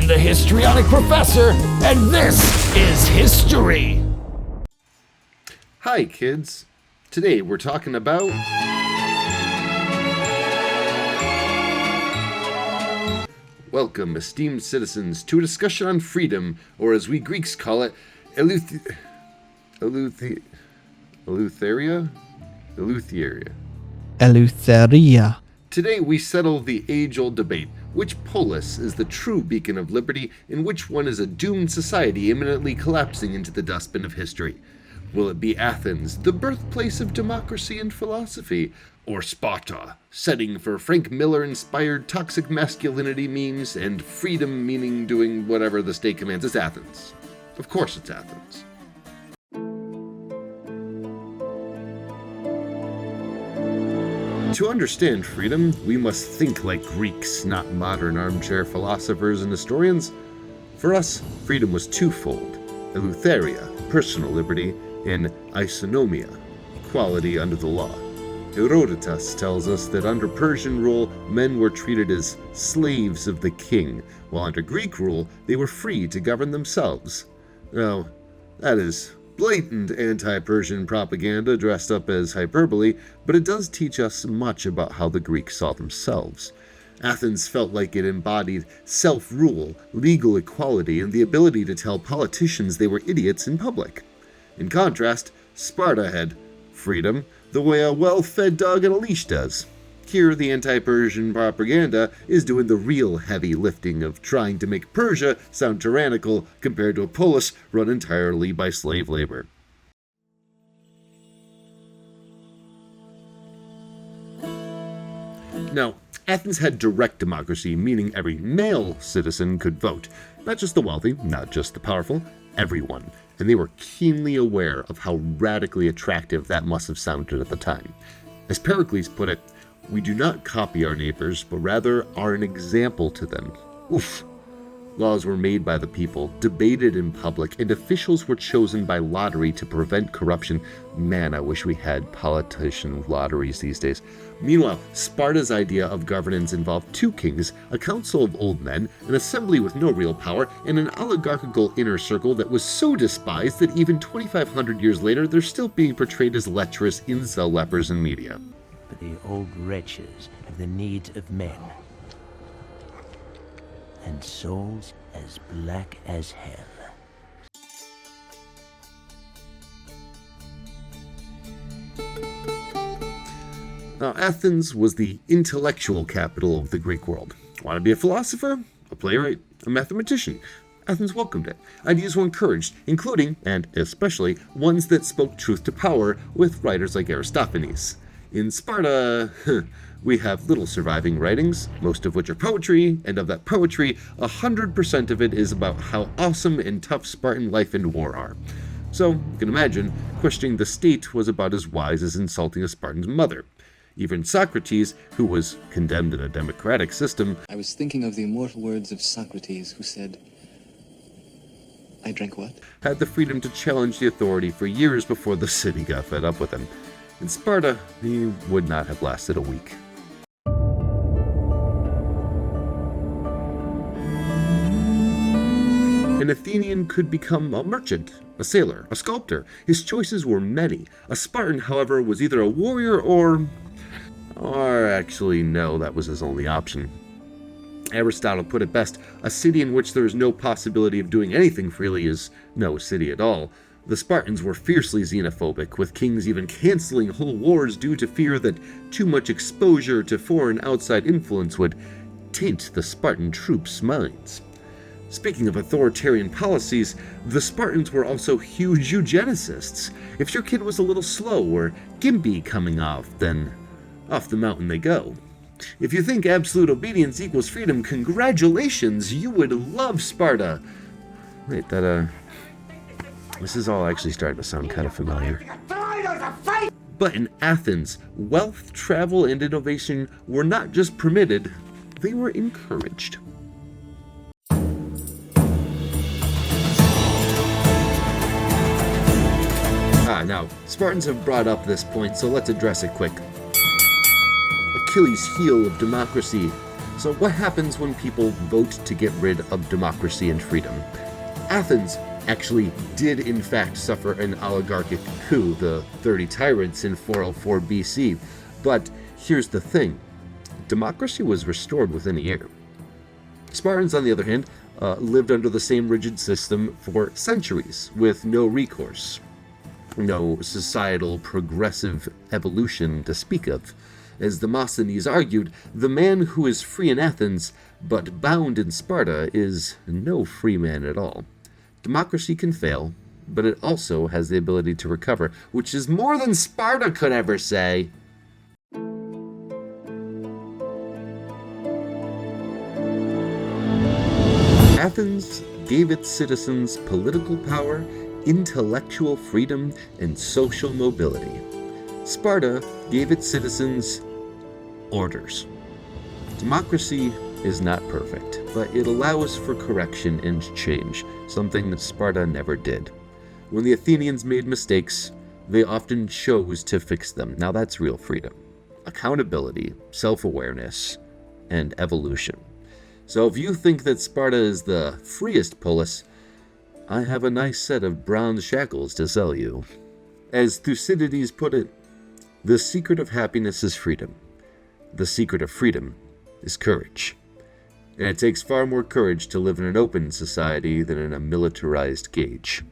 I'm the histrionic professor, and this is history. Hi, kids. Today we're talking about welcome, esteemed citizens, to a discussion on freedom, or as we Greeks call it, Eleutheria. Today we settle the age-old debate. Which polis is the true beacon of liberty, and which one is a doomed society imminently collapsing into the dustbin of history? Will it be Athens, the birthplace of democracy and philosophy, or Sparta, setting for Frank Miller-inspired toxic masculinity memes and freedom meaning doing whatever the state commands? It's Athens. Of course it's Athens. To understand freedom, we must think like Greeks, not modern armchair philosophers and historians. For us, freedom was twofold: eleutheria, personal liberty, and isonomia, equality under the law. Herodotus tells us that under Persian rule, men were treated as slaves of the king, while under Greek rule, they were free to govern themselves. Now, that is blatant anti-Persian propaganda dressed up as hyperbole, but it does teach us much about how the Greeks saw themselves. Athens felt like it embodied self-rule, legal equality, and the ability to tell politicians they were idiots in public. In contrast, Sparta had freedom, the way a well-fed dog on a leash does. Here, the anti-Persian propaganda is doing the real heavy lifting of trying to make Persia sound tyrannical compared to a polis run entirely by slave labor. Now, Athens had direct democracy, meaning every male citizen could vote. Not just the wealthy, not just the powerful, everyone. And they were keenly aware of how radically attractive that must have sounded at the time. As Pericles put it, "We do not copy our neighbors, but rather are an example to them." Oof. Laws were made by the people, debated in public, and officials were chosen by lottery to prevent corruption. Man, I wish we had politician lotteries these days. Meanwhile, Sparta's idea of governance involved two kings, a council of old men, an assembly with no real power, and an oligarchical inner circle that was so despised that even 2,500 years later, they're still being portrayed as lecherous incel lepers in media. But the old wretches have the needs of men, and souls as black as hell. Now, Athens was the intellectual capital of the Greek world. Want to be a philosopher? A playwright? A mathematician? Athens welcomed it. Ideas were encouraged, including, and especially, ones that spoke truth to power, with writers like Aristophanes. In Sparta, we have little surviving writings, most of which are poetry, and of that poetry, 100% of it is about how awesome and tough Spartan life and war are. So, you can imagine, questioning the state was about as wise as insulting a Spartan's mother. Even Socrates, who was condemned in a democratic system, I was thinking of the immortal words of Socrates, who said, "I drank what?" had the freedom to challenge the authority for years before the city got fed up with him. In Sparta, he would not have lasted a week. An Athenian could become a merchant, a sailor, a sculptor. His choices were many. A Spartan, however, was either a warrior or actually, no, that was his only option. Aristotle put it best: a city in which there is no possibility of doing anything freely is no city at all. The Spartans were fiercely xenophobic, with kings even canceling whole wars due to fear that too much exposure to foreign outside influence would taint the Spartan troops' minds. Speaking of authoritarian policies, the Spartans were also huge eugenicists. If your kid was a little slow or gimpy coming off, then off the mountain they go. If you think absolute obedience equals freedom, congratulations, you would love Sparta. Wait, this is all actually starting to sound kind of familiar. But in Athens, wealth, travel, and innovation were not just permitted, they were encouraged. Now, Spartans have brought up this point, so let's address it quick. Achilles' heel of democracy, So what happens when people vote to get rid of democracy and freedom? Athens actually did in fact suffer an oligarchic coup, the 30 Tyrants in 404 BC, but here's the thing. Democracy was restored within a year. Spartans, on the other hand, lived under the same rigid system for centuries, with no recourse. No societal progressive evolution to speak of. As Demosthenes argued, the man who is free in Athens, but bound in Sparta, is no free man at all. Democracy can fail, but it also has the ability to recover, which is more than Sparta could ever say. Athens gave its citizens political power, intellectual freedom, and social mobility. Sparta gave its citizens orders. Democracy is not perfect, but it allows for correction and change, something that Sparta never did. When the Athenians made mistakes, they often chose to fix them. Now that's real freedom. Accountability, self-awareness, and evolution. So if you think that Sparta is the freest polis, I have a nice set of bronze shackles to sell you. As Thucydides put it, the secret of happiness is freedom. The secret of freedom is courage. And it takes far more courage to live in an open society than in a militarized cage.